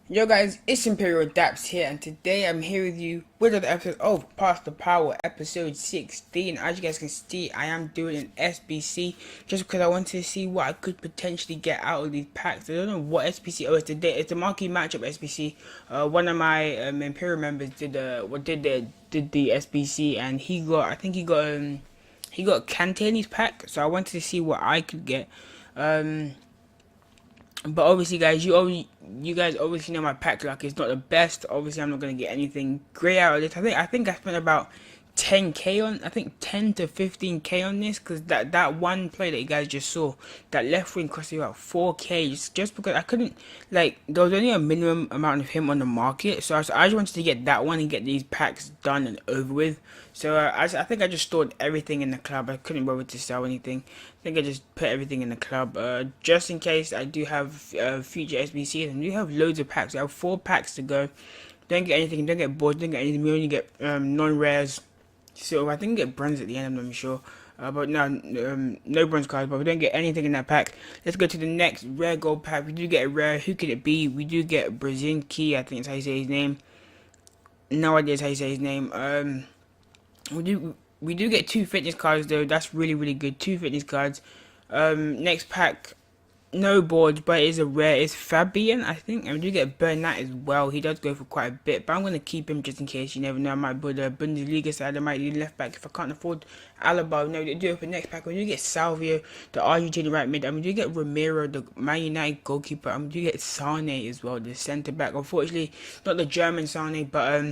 Yo guys, it's Imperial Daps here, and today I'm here with you with another episode of Pass the Power, episode 16. As you guys can see, I am doing an SBC just because I wanted to see what I could potentially get out of these packs. I don't know what SBC is today. It's the marquee matchup SBC. One of my Imperial members did the SBC, and he got Kante in his pack. So I wanted to see what I could get. But obviously, guys, you guys obviously know my pack luck is not the best. Obviously, I'm not gonna get anything great out of this. I think I spent about 10k on, I think 10 to 15k on this, because that one play that you guys just saw, that left wing cost me about 4k, just because I couldn't, like, there was only a minimum amount of him on the market, so I just wanted to get that one and get these packs done and over with. So I think I just stored everything in the club. I couldn't bother to sell anything. I think I just put everything in the club, just in case I do have future SBCs, and we have loads of packs. I have 4 packs to go. Don't get anything, don't get bored, don't get anything. We only get non-rares. So I think we get bronze at the end, I'm not sure. But no, no bronze cards, but we don't get anything in that pack. Let's go to the next rare gold pack. We do get a rare. Who could it be? We do get Brzezinski, I think that's how you say his name. No idea how you say his name. We do get 2 fitness cards though. That's really good. 2 fitness cards. Next pack, no boards, but it is a rare. It's Fabian, I think. And we do get Bernat as well. He does go for quite a bit, but I'm going to keep him just in case. You never know. I might build a Bundesliga side. I might need left back if I can't afford Alaba. No, they do it for next pack. We do get Salvio, the Argentine right mid. We do get Romero, the Man United goalkeeper. We do get Sane as well, the centre back. Unfortunately, not the German Sane, but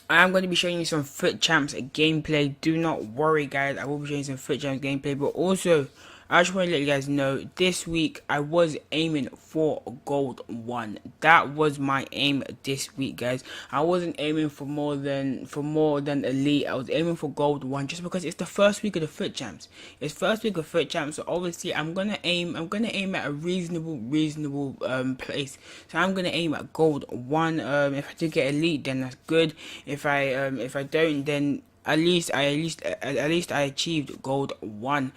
I am going to be showing you some Foot Champs gameplay. Do not worry, guys. I will be showing you some Foot Champs gameplay. But also, I just want to let you guys know, this week I was aiming for gold 1. That was my aim this week, guys. I wasn't aiming for more than elite. I was aiming for gold 1 just because it's the first week of the Foot Champs. It's first week of Foot Champs, so obviously I'm gonna aim at a reasonable place. So I'm gonna aim at gold 1. If I do get elite, then that's good. If I don't, then at least I achieved gold 1.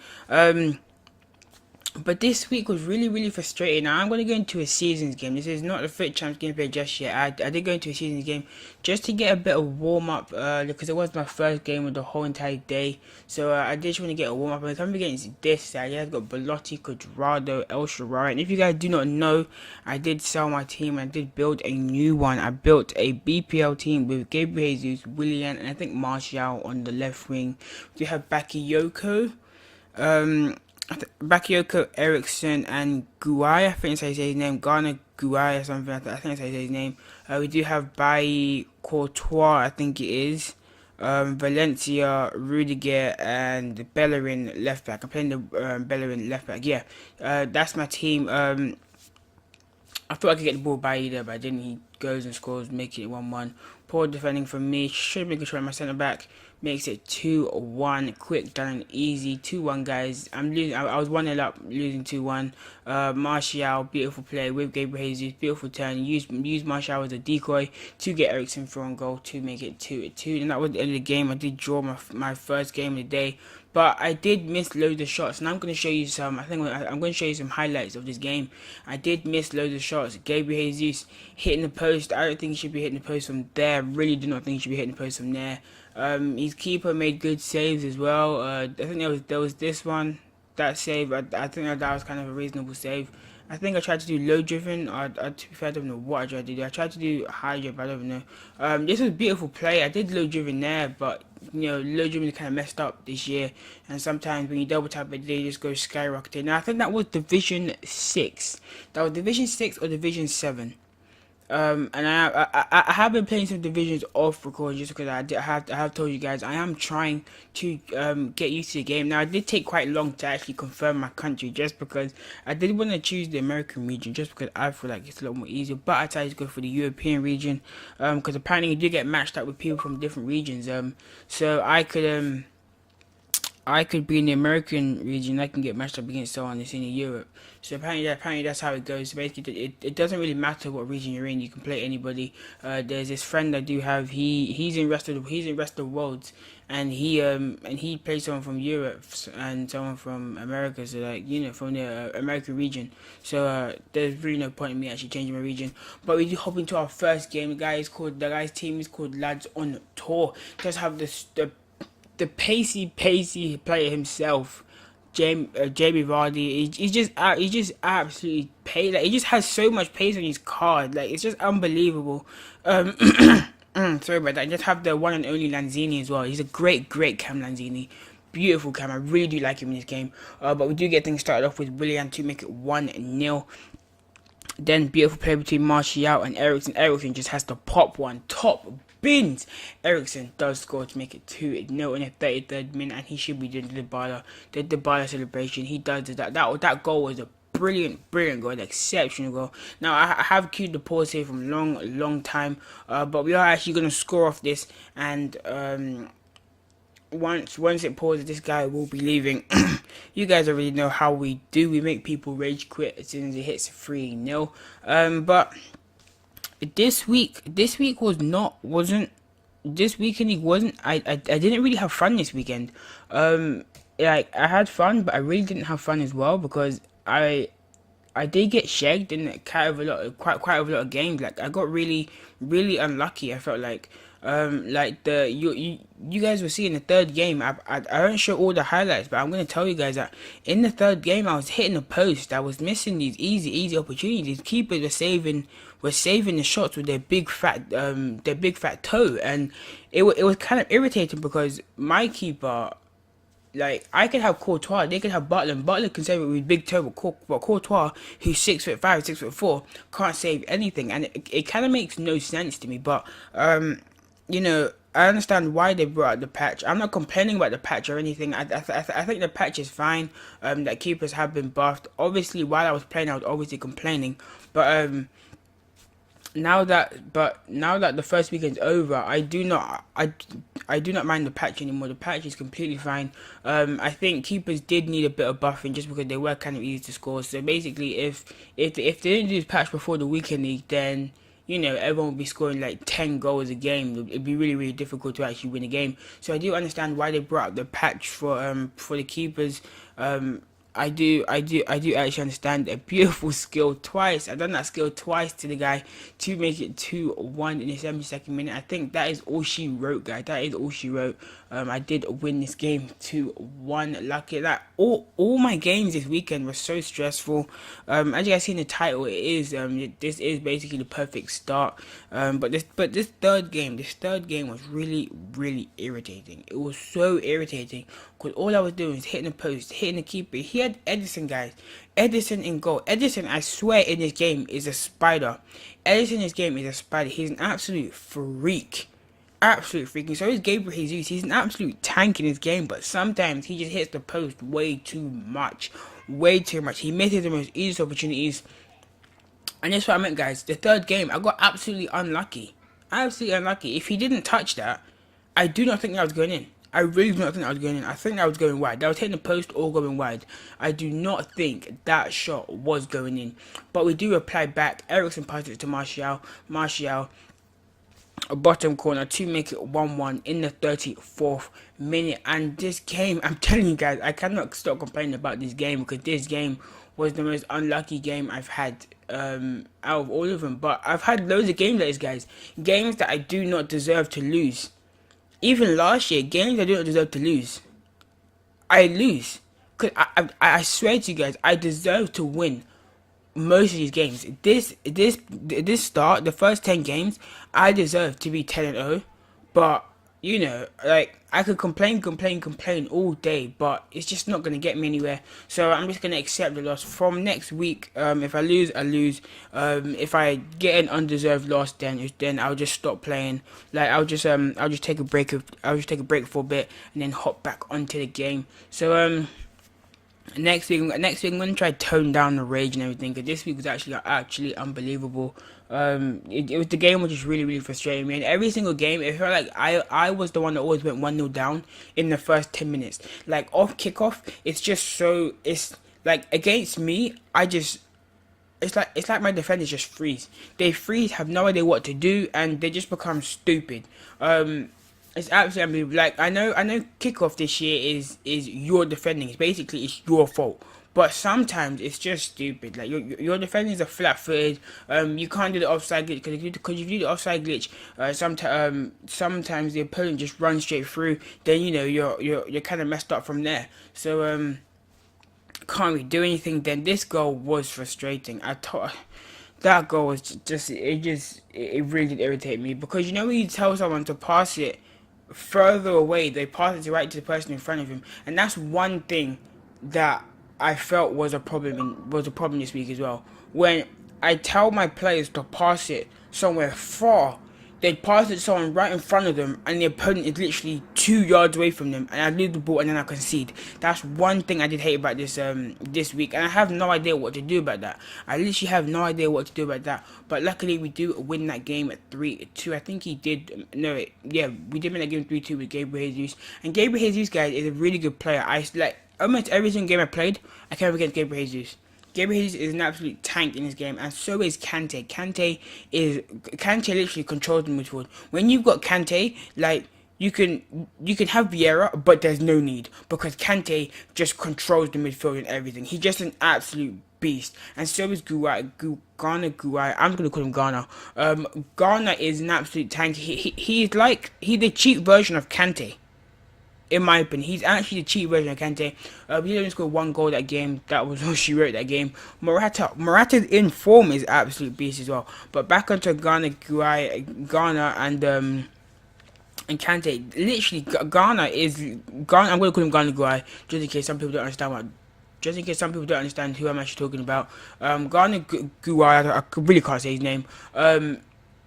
But this week was really frustrating. Now I'm going to go into a seasons game. This is not the Foot Champs gameplay just yet. I did go into a seasons game just to get a bit of warm up, because it was my first game of the whole entire day. So I did just want to get a warm up. And I'm against this side. Yeah, I've got Belotti, Quadrado, El Shaarawy. And if you guys do not know, I did sell my team. I did build a new one. I built a BPL team with Gabriel Jesus, Willian, and I think Martial on the left wing. We have Bakayoko. Bakayoko, Ericsson, and Guai. I think that's how you say his name. Ghana Guai or something. I think that's how you say his name. We do have Bailly Courtois, I think it is. Valencia, Rudiger, and Bellerin left back. I'm playing the Bellerin left back. Yeah, that's my team. I thought I could get the ball by either, but I didn't. He goes and scores, making it 1-1. Poor defending from me. Should be controlling my centre back. Makes it 2-1. Quick, done and easy. 2-1, guys. I'm losing. I was 1-0 up, losing 2-1. Martial, beautiful play with Gabriel Jesus. Beautiful turn. Use Martial as a decoy to get Ericsson through on goal to make it 2-2. And that was the end of the game. I did draw my first game of the day. But I did miss loads of shots, and I'm going to show you some. I'm going to show you some highlights of this game. I did miss loads of shots. Gabriel Jesus hitting the post. I don't think he should be hitting the post from there. Really do not think he should be hitting the post from there. His keeper made good saves as well. I think there was this one, that save. I think that was kind of a reasonable save. I think I tried to do low driven. To be fair, I don't know what I tried to do. I tried to do high driven, I don't know. This was a beautiful play. I did low driven there, but you know, low driven kind of messed up this year. And sometimes when you double tap it, they just go skyrocketing. Now I think that was Division 6. That was Division 6 or Division 7. And I have been playing some divisions off record just because I have told you guys I am trying to get used to the game. Now I did take quite long to actually confirm my country just because I did want to choose the American region just because I feel like it's a lot more easier. But I decided to go for the European region because apparently you do get matched up with people from different regions. So I could I could be in the American region. I can get matched up against someone that's in Europe. So apparently that's how it goes. So basically, it doesn't really matter what region you're in. You can play anybody. There's this friend I do have. He's in rest of the world, and he plays someone from Europe and someone from America. So like from the American region. So there's really no point in me actually changing my region. But we do hop into our first game. The guy's team is called Lads on Tour. Just have the pacey player himself, JbjGamingHD. He just absolutely paid. Like, he just has so much pace on his card. Like, it's just unbelievable. Sorry about that. I just have the one and only Lanzini as well. He's a great cam, Lanzini. Beautiful cam. I really do like him in this game. But we do get things started off with Willian to make it 1-0. Then beautiful play between Martial and Eriksen. Eriksen just has to pop one. Top bins. Eriksen does score to make it 2-0 in the 33rd minute, and he should be doing the Dybala celebration. He does that. That goal was a brilliant goal, an exceptional goal. Now I have queued the pause here from long time, but we are actually going to score off this, and once it pauses, this guy will be leaving. You guys already know how we do. We make people rage quit as soon as it hits 3-0. But this week wasn't. This weekend it wasn't. I didn't really have fun this weekend. Like, I had fun, but I really didn't have fun as well, because I did get shagged in quite a lot of games. Like, I got really unlucky. I felt like you guys will see in the third game. I don't show all the highlights, but I'm gonna tell you guys that in the third game I was hitting the post. I was missing these easy opportunities. Keepers were saving the shots with their big fat toe, and it was kind of irritating because my keeper. Like, I could have Courtois, they could have Butler, and Butler can save it with big toe, but Courtois, who's 6'5", 6'4", can't save anything, and it kind of makes no sense to me. But I understand why they brought out the patch. I'm not complaining about the patch or anything. I think the patch is fine. That keepers have been buffed. Obviously, while I was playing, I was obviously complaining, but now that the first weekend's over, I do not mind the patch anymore. The patch is completely fine. I think keepers did need a bit of buffing just because they were kind of easy to score. So basically, if they didn't do this patch before the weekend league, then everyone would be scoring like 10 goals a game. It'd be really difficult to actually win a game. So I do understand why they brought up the patch for the keepers. I do actually understand. A beautiful skill twice. I've done that skill twice to the guy to make it 2-1 in the 72nd minute. I think that is all she wrote, guys. That is all she wrote. I did win this game 2-1. Lucky that all my games this weekend were so stressful. As you guys see in the title, this is basically the perfect start. But this third game was really irritating. It was so irritating because all I was doing was hitting the post, hitting the keeper. He had Edison, guys. Edison in goal. Edison, I swear, in this game is a spider. Edison in this game is a spider. He's an absolute freak. Absolute freaking. So is Gabriel Jesus. He's an absolute tank in his game, but sometimes he just hits the post way too much. Way too much. He misses the most easiest opportunities. And that's what I meant, guys. The third game, I got absolutely unlucky. Absolutely unlucky. If he didn't touch that, I do not think that was going in. I really do not think that was going in. I think that was going wide. That was hitting the post or going wide. I do not think that shot was going in. But we do reply back. Eriksen passes it to Martial. Martial, a bottom corner to make it 1-1 in the 34th minute. And this game, I'm telling you guys, I cannot stop complaining about this game because this game was the most unlucky game I've had out of all of them. But I've had loads of games like this, guys. Games that I do not deserve to lose. Even last year, games I do not deserve to lose, I lose. Because I swear to you guys, I deserve to win most of these games. This start, the first 10 games, I deserve to be 10-0. But, like, I could complain all day, but it's just not going to get me anywhere. So I'm just going to accept the loss. From next week, if I lose, I lose. If I get an undeserved loss, then I'll just stop playing. Like, I'll just take a break for a bit and then hop back onto the game. So Next week I'm gonna try to tone down the rage and everything, because this week was actually unbelievable. The game was just really frustrating me, and every single game it felt like I was the one that always went 1-0 down in the first 10 minutes. Like off kickoff, it's like against me, it's like my defenders just freeze. They freeze, have no idea what to do, and they just become stupid. It's absolutely unbelievable. Like I know kickoff this year is your defending. It's your fault. But sometimes it's just stupid. Like your defenders are flat-footed. You can't do the offside glitch, because if you do the offside glitch, sometimes the opponent just runs straight through. Then you're kind of messed up from there. So can't really do anything. Then this goal was frustrating. That goal was it really did irritate me, because when you tell someone to pass it further away, they pass it right to the person in front of him, and that's one thing that I felt was a problem this week as well. When I tell my players to pass it somewhere far, they pass it to someone right in front of them, and the opponent is literally 2 yards away from them, and I lose the ball and then I concede. That's one thing I did hate about this week, and I have no idea what to do about that. I literally have no idea what to do about that. But luckily, we do win that game at 3-2. I think he did. No, yeah, we did win that game 3-2 with Gabriel Jesus, and Gabriel Jesus, guys, is a really good player. I like almost every single game I played, I came up against Gabriel Jesus. Gabriel Jesus is an absolute tank in this game, and so is Kante. Kante literally controls the midfield. When you've got Kante, like you can have Vieira, but there's no need, because Kante just controls the midfield and everything. He's just an absolute beast, and so is Guai. I'm gonna call him Ghana. Ghana is an absolute tank. He's the cheap version of Kante. In my opinion, he's actually the cheap version of Kante. We only scored one goal that game. That was all she wrote that game. Morata's in form is absolute beast as well. But back onto Ghana and Kante. Literally, Ghana is Ghana. I'm gonna call him Ghana Guai, just in case some people don't understand who I'm actually talking about. Ghana Guai, I really can't say his name.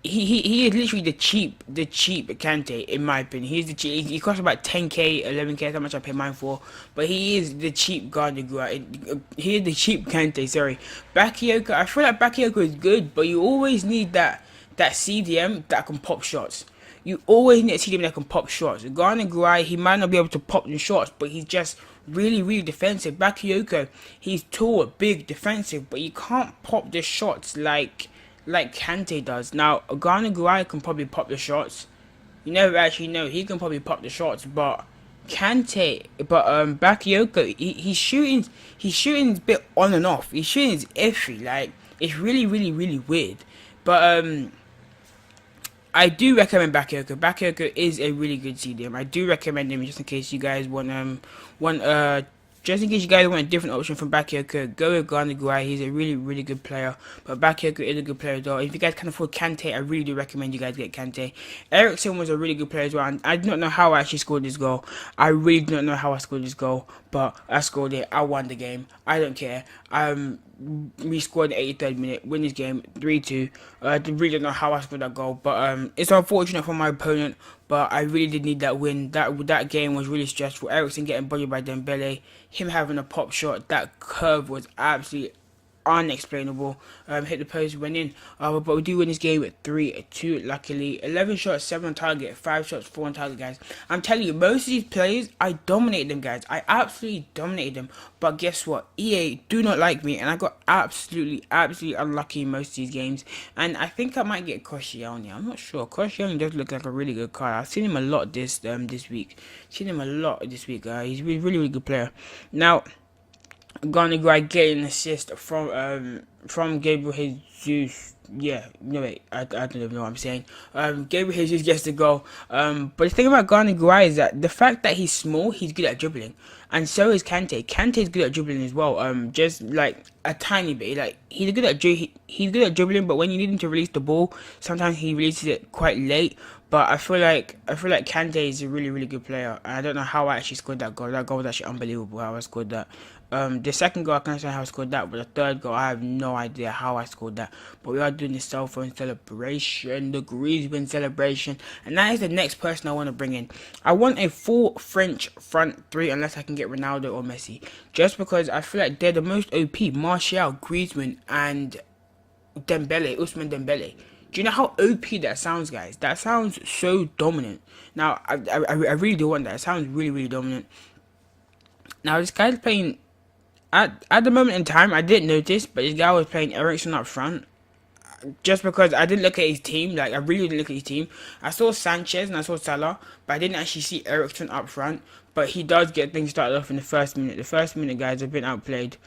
He is literally the cheap Kante, in my opinion. He's the cheap. He costs about 10k, 11k. That's how much I pay mine for. But he is the cheap Gardner. He is the cheap Kante. Sorry, Bakayoko. I feel like Bakayoko is good, but you always need that CDM that can pop shots. You always need a CDM that can pop shots. Gardner Guai, he might not be able to pop the shots, but he's just really defensive. Bakayoko, he's tall, big, defensive, but you can't pop the shots like Kante does. Now, Ghana Guai can probably pop the shots. You never actually know. He can probably pop the shots, but Bakayoko, he's shooting a bit on and off. He's shooting is iffy. Like, it's really weird. But I do recommend Bakayoko. Bakayoko is a really good CDM. I do recommend him, just in case you guys want just in case you guys want a different option from Bakayoko, go with Ghana Guai. He's a really good player. But Bakayoko is a good player as well. If you guys can afford Kante, I really do recommend you guys get Kante. Ericsson was a really good player as well. And I do not know how I actually scored this goal. I really do not know how I scored this goal. But I scored it. I won the game. I don't care. We scored in the 83rd minute, win this game 3-2. I really don't know how I scored that goal, but it's unfortunate for my opponent. But I really did need that win. That game was really stressful. Ericsson getting bodied by Dembele, him having a pop shot, that curve was absolutely unexplainable. Hit the post, went in. But we do win this game at 3-2. Luckily, 11 shots, 7 on target, 5 shots, 4 on target, guys. I'm telling you, most of these players, I dominated them, guys. I absolutely dominated them. But guess what? EA do not like me, and I got absolutely unlucky in most of these games. And I think I might get Koscielny. I'm not sure. Koscielny does look like a really good card. I've seen him a lot this week. He's a really good player. Now, Ghana Guy getting an assist from Gabriel Jesus. Yeah, no wait, I don't even know what I'm saying. Gabriel Jesus gets the goal. But the thing about Ghana Guy is that the fact that he's small, he's good at dribbling, and so is Kante. Kante is good at dribbling as well. Just like a tiny bit. Like he's good at dribbling, but when you need him to release the ball, sometimes he releases it quite late. But I feel like Kante is a really good player. And I don't know how I actually scored that goal. That goal was actually unbelievable how I scored that. The second goal I can't say how I scored that, but the third goal I have no idea how I scored that. But we are doing the cell phone celebration, the Griezmann celebration, and that is the next person I want to bring in. I want a full French front three unless I can get Ronaldo or Messi, just because I feel like they're the most OP. Martial, Griezmann, and Ousmane Dembele. Do you know how OP that sounds, guys? That sounds so dominant. Now, I really do want that. It sounds really, really dominant. Now, this guy's playing... At the moment in time, I didn't notice, but this guy was playing Ericsson up front. Just because I didn't look at his team, like, I really didn't look at his team. I saw Sanchez and I saw Salah, but I didn't actually see Ericsson up front. But he does get things started off in the first minute. The first minute, guys, I've been outplayed.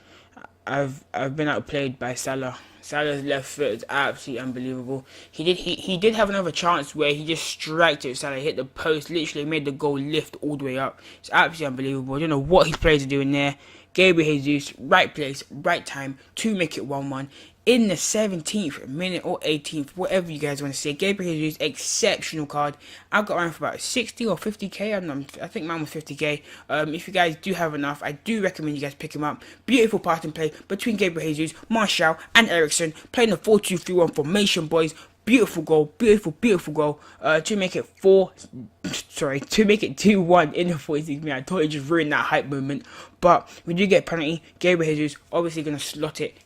I've been outplayed by Salah. Salah's left foot is absolutely unbelievable. He did have another chance where he just striked it. Salah hit the post, literally made the goal lift all the way up. It's absolutely unbelievable. I don't know what his players are doing there. Gabriel Jesus, right place, right time to make it 1-1 in the 17th minute or 18th, whatever you guys want to say. Gabriel Jesus, exceptional card. I've got mine for about 60 or 50k. I think mine was 50k. If you guys do have enough, I do recommend you guys pick him up. Beautiful passing play between Gabriel Jesus, Martial, and Ericsson, playing the 4-2-3-1 formation, boys. Beautiful goal, beautiful goal. To make it 2-1 in the 46th minute. I thought it just ruined that hype moment, but we do get a penalty. Gabriel Jesus obviously gonna slot it.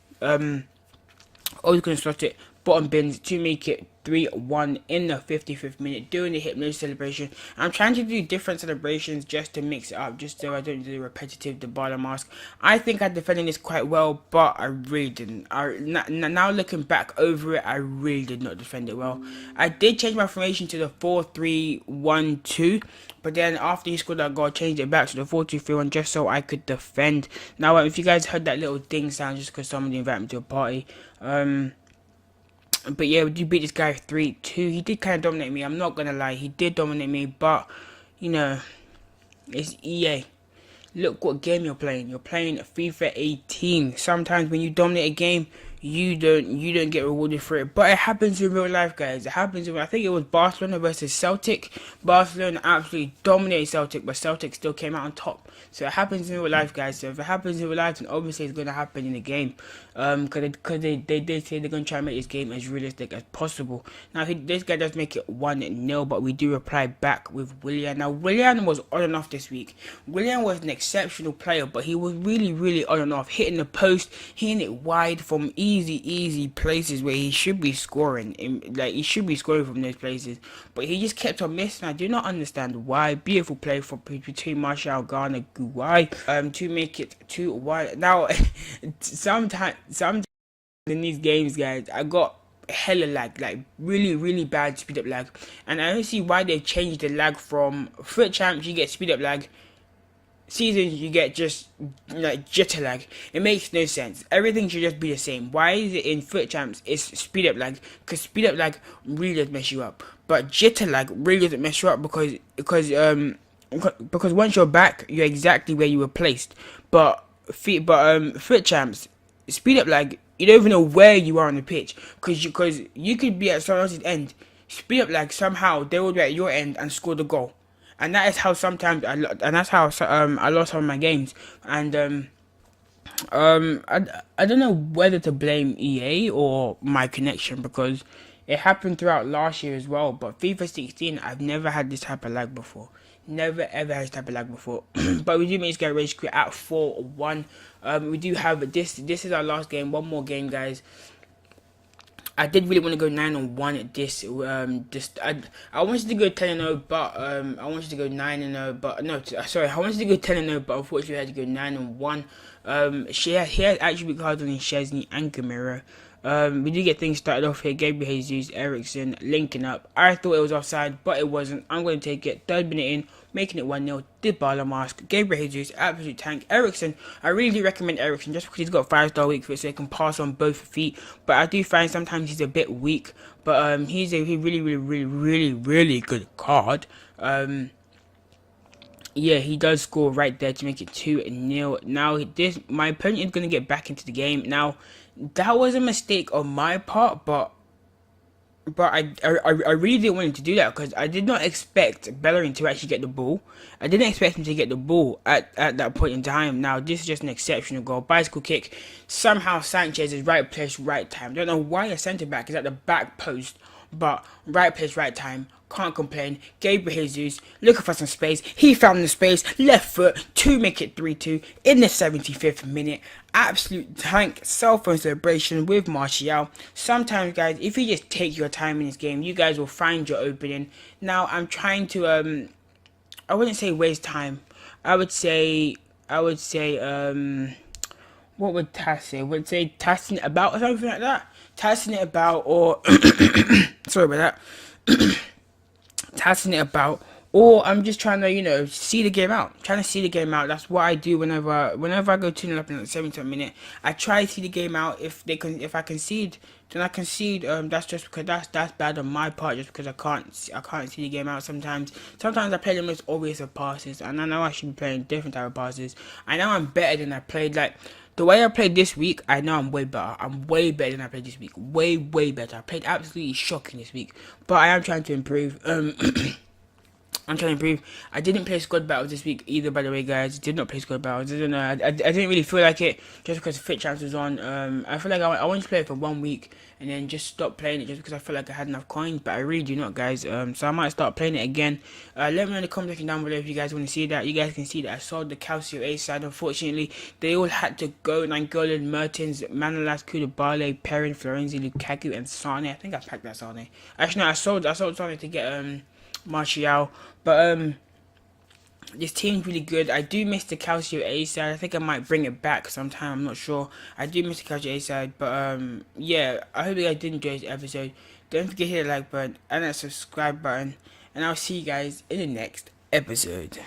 Bottom bins to make it 3-1 in the 55th minute, doing the hypnosis celebration. I'm trying to do different celebrations just to mix it up, just so I don't do the repetitive Dybala mask. I think I defended this quite well, but I really didn't. Now looking back over it, I really did not defend it well. I did change my formation to the 4-3-1-2, but then after he scored that goal, I changed it back to the 4-2-3-1 just so I could defend. Now, if you guys heard that little ding sound, just because somebody invited me to a party, but yeah, we did beat this guy 3-2. He did kind of dominate me. I'm not going to lie. He did dominate me. But, you know, it's EA. Look what game you're playing. You're playing FIFA 18. Sometimes when you dominate a game, you don't get rewarded for it. But it happens in real life, guys. It happens I think it was Barcelona versus Celtic. Barcelona absolutely dominated Celtic, but Celtic still came out on top. So it happens in real life, guys. So if it happens in real life, then obviously it's going to happen in the game. Because they did say they're going to try and make this game as realistic as possible. Now, this guy does make it 1-0, but we do reply back with Willian. Now, Willian was on and off this week. Willian was an exceptional player, but he was really on and off, hitting the post, hitting it wide from easy places where he should be scoring. He should be scoring from those places, but he just kept on missing. I do not understand why. Beautiful play between Martial, Garner, Guai, to make it 2-1. Now, sometimes in these games, guys, I got hella lag, like really bad speed up lag, and I don't see why they changed the lag from FUT Champs. You get speed up lag. Seasons you get just like jitter lag. It makes no sense. Everything should just be the same. Why is it in FUT Champs it's speed up lag? Because speed up lag really does mess you up, but jitter lag really doesn't mess you up because once you're back, you're exactly where you were placed. But FUT Champs speed up lag, you don't even know where you are on the pitch, because you could be at someone else's end. Speed up lag, somehow they will be at your end and score the goal. And that is how sometimes I lost some of my games. And I don't know whether to blame EA or my connection, because it happened throughout last year as well. But FIFA 16, I've never had this type of lag before. Never ever had this type of lag before. But we do manage to get rage quit at 4-1. We do have this. This is our last game. One more game, guys. I did really want to go 9-1 at this. I wanted to go 10-0, but I wanted to go 9-0, but no, sorry, I wanted to go 10-0, but unfortunately I had to go 9-1. He has actually cards on Szczesny and Gamero. We do get things started off here. Gabriel Jesus, Ericsson linking up. I thought it was offside, but it wasn't. I'm going to take it. 3rd minute in, making it 1-0. Dybala mask. Gabriel Jesus, absolute tank. Ericsson, I really do recommend Ericsson just because he's got 5-star weak foot, so he can pass on both feet. But I do find sometimes he's a bit weak. But he's a really good card. Yeah, he does score right there to make it 2-0. Now, my opponent is going to get back into the game. Now, that was a mistake on my part, but but I really didn't want him to do that because I did not expect Bellerin to actually get the ball. I didn't expect him to get the ball at that point in time. Now, this is just an exceptional goal. Bicycle kick. Somehow Sanchez is right place, right time. Don't know why a centre-back is at the back post, but right place, right time. Can't complain. Gabriel Jesus looking for some space. He found the space. Left foot to make it 3-2 in the 75th minute. Absolute tank cell phone celebration with Martial. Sometimes, guys, if you just take your time in this game, you guys will find your opening. Now, I'm trying to I wouldn't say waste time. I would say what would Tass say? Would say tassing it about or something like that. Tassing it about or sorry about that. Tassing it about, or I'm just trying to, see the game out. Trying to see the game out. That's what I do whenever I go 2-0 up in the 70th minute. I try to see the game out. If I concede, then I concede. That's just because that's bad on my part. Just because I can't see the game out sometimes. Sometimes I play the most obvious of passes, and I know I should be playing different type of passes. I know I'm better than I played. Like the way I played this week, I know I'm way better. I'm way better than I played this week. Way better. I played absolutely shocking this week, but I am trying to improve. I'm trying to improve. I didn't play squad battles this week either, by the way, guys. Did not play squad battles. I don't know. I didn't really feel like it just because the fit chance was on. I feel like I wanted to play it for 1 week and then just stop playing it just because I felt like I had enough coins, but I really do not, guys. So I might start playing it again. Let me know in the comment section down below if you guys want to see that. You guys can see that I sold the Calcio A side. Unfortunately, they all had to go. Nainggolan, Mertens, Manolas, Koulibaly, Perrin, Florenzi, Lukaku, and Sane. I think I packed that Sane. Actually, no, I sold Sane to get Martial, but this team's really good. I do miss the Calcio A side. I think I might bring it back sometime. I'm not sure. I do miss the Calcio A side, but yeah. I hope you guys did enjoy this episode. Don't forget to hit the like button and that subscribe button, and I'll see you guys in the next episode.